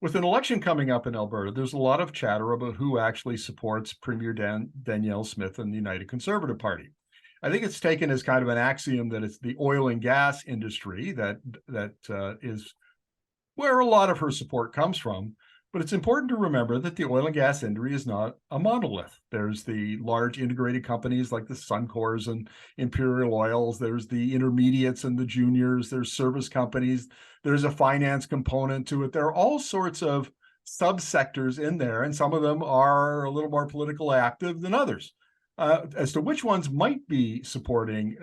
With an election coming up in Alberta, there's a lot of chatter about who actually supports Premier Danielle Smith and the United Conservative Party. I think it's taken as kind of an axiom that it's the oil and gas industry that is where a lot of her support comes from. But it's important to remember that the oil and gas industry is not a monolith. There's the large integrated companies like the Suncors and Imperial Oils. There's the intermediates and the juniors. There's service companies. There's a finance component to it. There are all sorts of subsectors in there, and some of them are a little more politically active than others. As to which ones might be supporting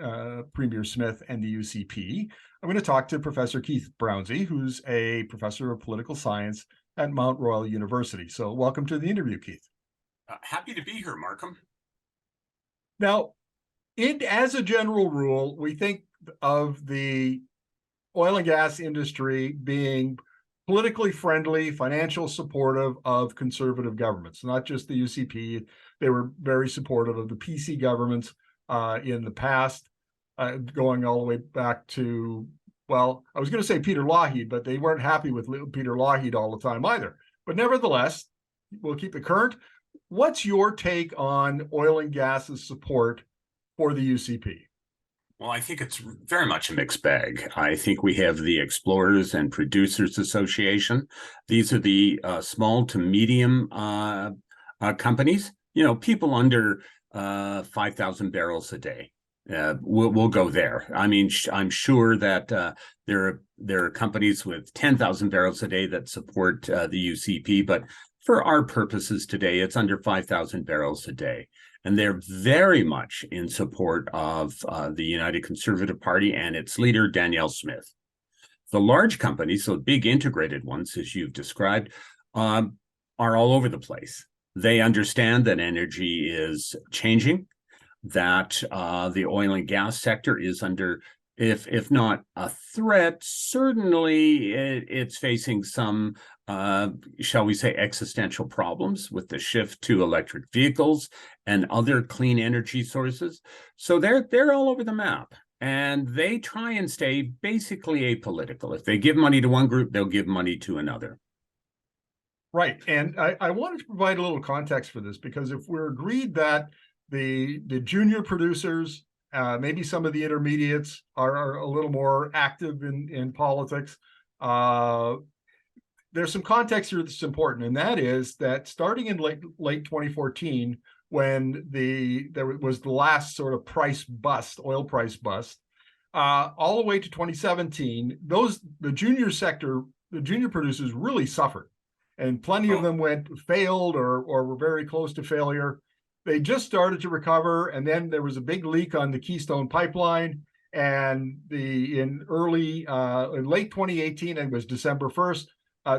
Premier Smith and the UCP, I'm going to talk to Professor Keith Brownsey, who's a professor of political science at Mount Royal University. So welcome to the interview, Keith. Happy to be here, Markham. Now, as a general rule, we think of the oil and gas industry being politically friendly, financial supportive of conservative governments, not just the UCP. They were very supportive of the PC governments in the past, going all the way back to, well, I was going to say Peter Lougheed, but they weren't happy with Peter Lougheed all the time either. But nevertheless, we'll keep it current. What's your take on oil and gas's support for the UCP? Well, I think it's very much a mixed bag. I think we have the Explorers and Producers Association. These are the small to medium companies, people under 5,000 barrels a day. We'll go there. I mean, I'm sure that there are companies with 10,000 barrels a day that support the UCP, but for our purposes today, it's under 5,000 barrels a day. And they're very much in support of the United Conservative Party and its leader, Danielle Smith. The large companies, so big integrated ones, as you've described, are all over the place. They understand that energy is changing, that the oil and gas sector is under, if not a threat, certainly it's facing some, shall we say, existential problems with the shift to electric vehicles and other clean energy sources. So they're all over the map, and they try and stay basically apolitical. If they give money to one group, they'll give money to another. Right. And I wanted to provide a little context for this, because if we're agreed that the junior producers, maybe some of the intermediates are a little more active in politics, there's some context here that's important, and that is that starting in late 2014, when there was the last sort of oil price bust, all the way to 2017, the junior producers really suffered, and plenty of them failed or were very close to failure. They just started to recover, and then there was a big leak on the Keystone pipeline, and in late 2018, it was December 1st,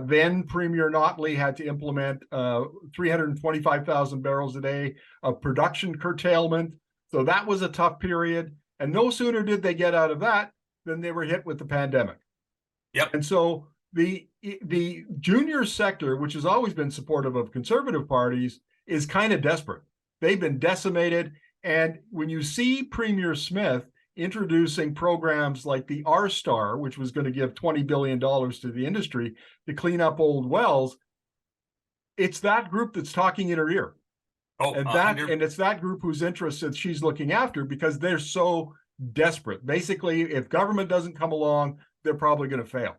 then Premier Notley had to implement 325,000 barrels a day of production curtailment. So that was a tough period. And no sooner did they get out of that than they were hit with the pandemic. Yep. And so the junior sector, which has always been supportive of conservative parties, is kind of desperate. They've been decimated. And when you see Premier Smith introducing programs like the R-Star, which was going to give $20 billion to the industry to clean up old wells, it's that group that's talking in her ear. And it's that group whose interests that she's looking after, because they're so desperate. Basically, if government doesn't come along, they're probably going to fail.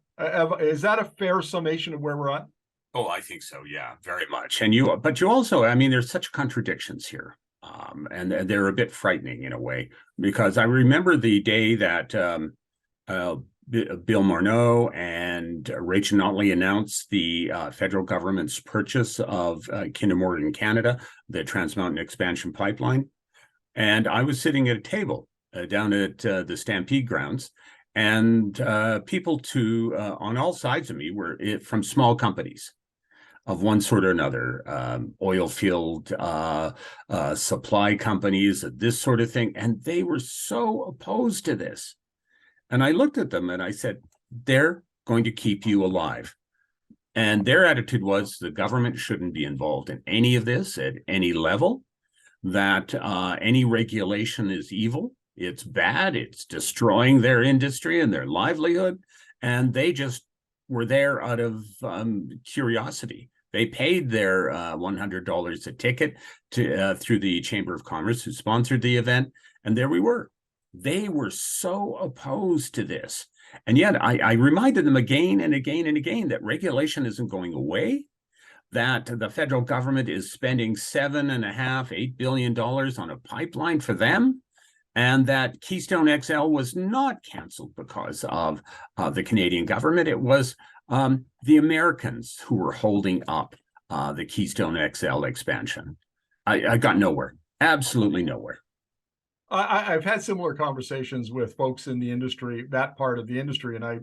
Is that a fair summation of where we're at? Oh, I think so. Yeah, very much. But you also, I mean, there's such contradictions here. And they're a bit frightening in a way, because I remember the day that Bill Morneau and Rachel Notley announced the federal government's purchase of Kinder Morgan Canada, the Trans Mountain Expansion Pipeline. And I was sitting at a table down at the Stampede grounds, and people on all sides of me were from small companies of one sort or another, oil field supply companies, this sort of thing. And they were so opposed to this. And I looked at them and I said, they're going to keep you alive. And their attitude was the government shouldn't be involved in any of this at any level, that any regulation is evil. It's bad. It's destroying their industry and their livelihood. And they just were there out of curiosity. They paid their $100 a ticket to through the Chamber of Commerce, who sponsored the event, and there we were. They were so opposed to this, and yet I reminded them again and again and again that regulation isn't going away, that the federal government is spending $7.5–8 billion on a pipeline for them, and that Keystone XL was not canceled because of the Canadian government. It was the Americans who were holding up the Keystone XL expansion. I got nowhere, absolutely nowhere. I've had similar conversations with folks in the industry, that part of the industry, and I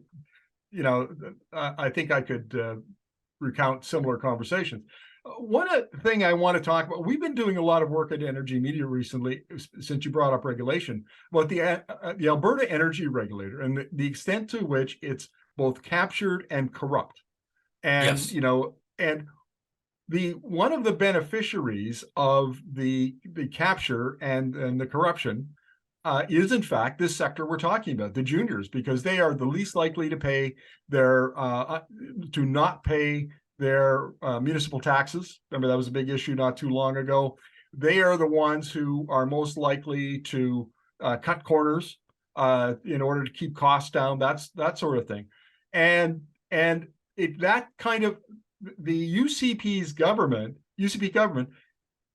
think I could recount similar conversations. One thing I want to talk about, we've been doing a lot of work at Energy Media recently, since you brought up regulation, about the Alberta Energy Regulator and the extent to which it's both captured and corrupt. And, Yes. And one of the beneficiaries of the capture and the corruption is in fact this sector we're talking about, the juniors, because they are the least likely to pay their to not pay their municipal taxes. Remember, that was a big issue not too long ago. They are the ones who are most likely to cut corners in order to keep costs down. That sort of thing, and that kind of the UCP government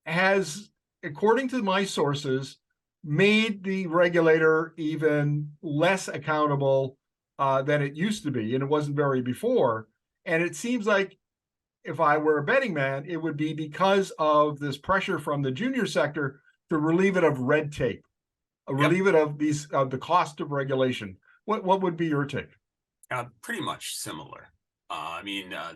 has, according to my sources, made the regulator even less accountable than it used to be, and it wasn't very before. And it seems like, if I were a betting man, it would be because of this pressure from the junior sector to relieve it of red tape, relieve it of the cost of regulation. What would be your take? Pretty much similar.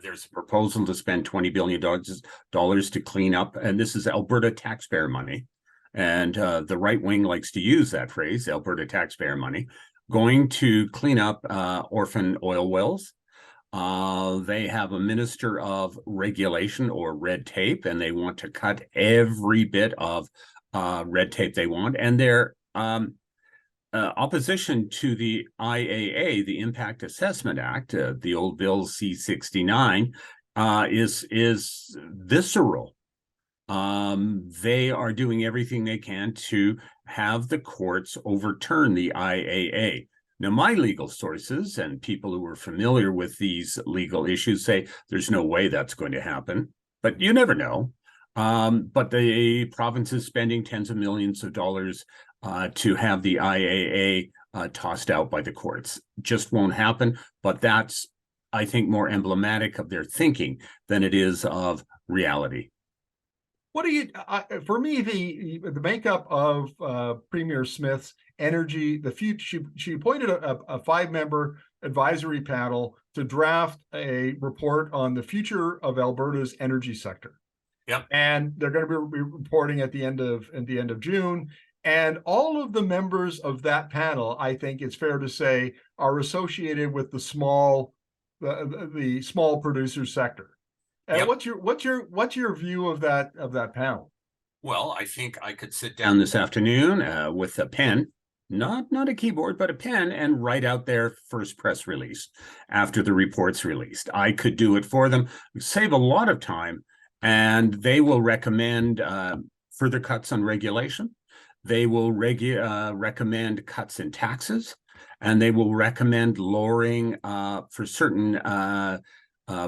There's a proposal to spend $20 billion to clean up, and this is Alberta taxpayer money. And the right wing likes to use that phrase, Alberta taxpayer money, going to clean up orphan oil wells. They have a minister of regulation or red tape, and they want to cut every bit of red tape they want. And their opposition to the IAA, the Impact Assessment Act, the old Bill C-69, is visceral. They are doing everything they can to have the courts overturn the IAA. Now, my legal sources and people who are familiar with these legal issues say there's no way that's going to happen, but you never know. But the province is spending tens of millions of dollars to have the IAA tossed out by the courts. Just won't happen, but that's, I think, more emblematic of their thinking than it is of reality. What do you, for me, the makeup of Premier Smith's energy, the future, she appointed a 5-member advisory panel to draft a report on the future of Alberta's energy sector. Yep. And they're going to be reporting at the end of June. And all of the members of that panel, I think it's fair to say, are associated with the small producer sector. And Yep. what's your view of that panel? Well, I think I could sit down this afternoon with a pen, not a keyboard, but a pen, and write out their first press release after the report's released. I could do it for them, save a lot of time, and they will recommend further cuts on regulation. They will recommend cuts in taxes, and they will recommend lowering for certain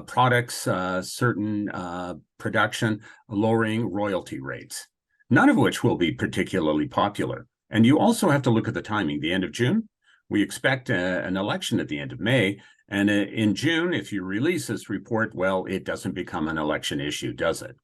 products, certain production, lowering royalty rates, none of which will be particularly popular. And you also have to look at the timing. The end of June, we expect an election at the end of May. And in June, if you release this report, well, it doesn't become an election issue, does it?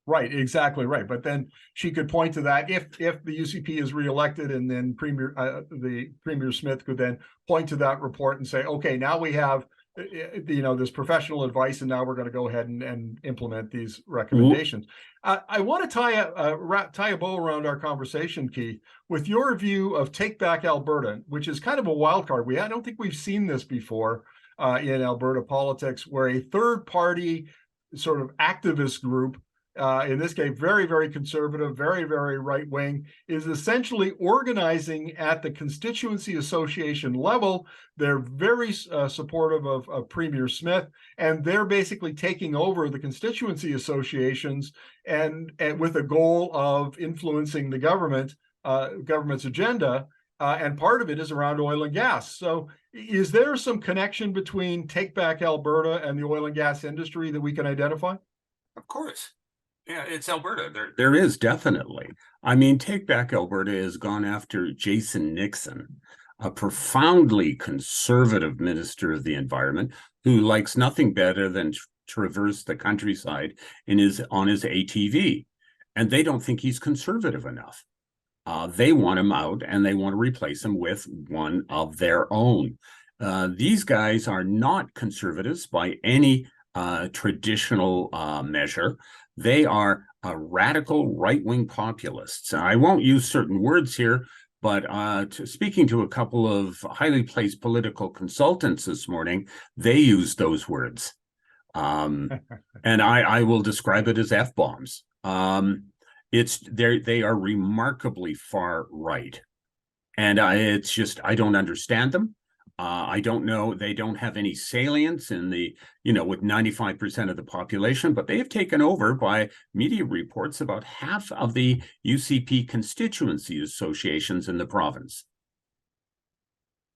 Right, exactly right. But then she could point to that if the UCP is reelected, and then Premier Smith could then point to that report and say, okay, now we have this professional advice, and now we're going to go ahead and implement these recommendations. I want to tie a bow around our conversation, Keith, with your view of Take Back Alberta, which is kind of a wild card. I don't think we've seen this before in Alberta politics, where a third party sort of activist group in this case, very, very conservative, very, very right wing, is essentially organizing at the constituency association level. They're very supportive of Premier Smith, and they're basically taking over the constituency associations and with a goal of influencing the government's agenda. And part of it is around oil and gas. So is there some connection between Take Back Alberta and the oil and gas industry that we can identify? Of course. Yeah, it's Alberta. There is definitely. I mean, Take Back Alberta has gone after Jason Nixon, a profoundly conservative minister of the environment who likes nothing better than traverse the countryside on his ATV. And they don't think he's conservative enough. They want him out, and they want to replace him with one of their own. These guys are not conservatives by any traditional measure. They are radical right-wing populists. I won't use certain words here, but speaking to a couple of highly placed political consultants this morning, they used those words. And I will describe it as F-bombs. They are remarkably far right. And I don't understand them. I don't know. They don't have any salience with 95% of the population, but they have taken over by media reports about half of the UCP constituency associations in the province.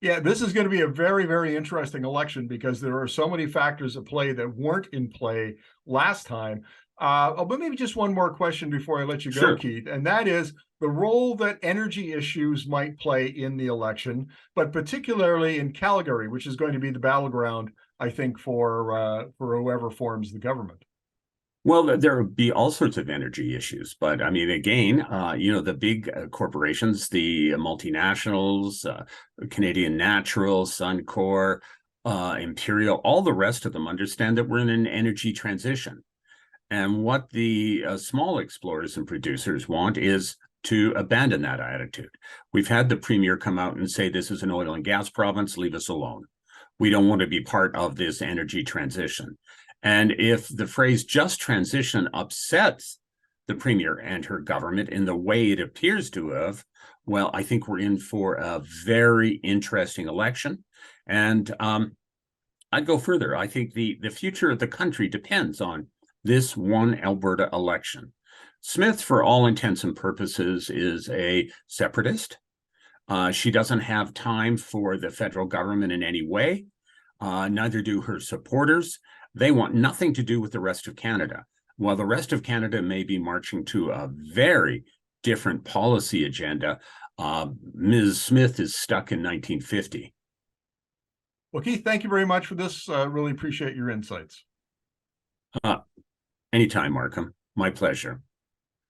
Yeah, this is going to be a very, very interesting election because there are so many factors at play that weren't in play last time. But maybe just one more question before I let you go, Sure. Keith, and that is the role that energy issues might play in the election, but particularly in Calgary, which is going to be the battleground, I think, for whoever forms the government. Well, there will be all sorts of energy issues, but I mean, again, the big corporations, the multinationals, Canadian Natural, Suncor, Imperial, all the rest of them understand that we're in an energy transition. And what the small explorers and producers want is to abandon that attitude. We've had the premier come out and say, this is an oil and gas province, leave us alone. We don't want to be part of this energy transition. And if the phrase just transition upsets the premier and her government in the way it appears to have, well, I think we're in for a very interesting election. And I'd go further. I think the future of the country depends on this one Alberta election. Smith, for all intents and purposes, is a separatist. She doesn't have time for the federal government in any way. Neither do her supporters. They want nothing to do with the rest of Canada. While the rest of Canada may be marching to a very different policy agenda, Ms. Smith is stuck in 1950. Well, Keith, thank you very much for this. Really appreciate your insights. Anytime, Markham. My pleasure.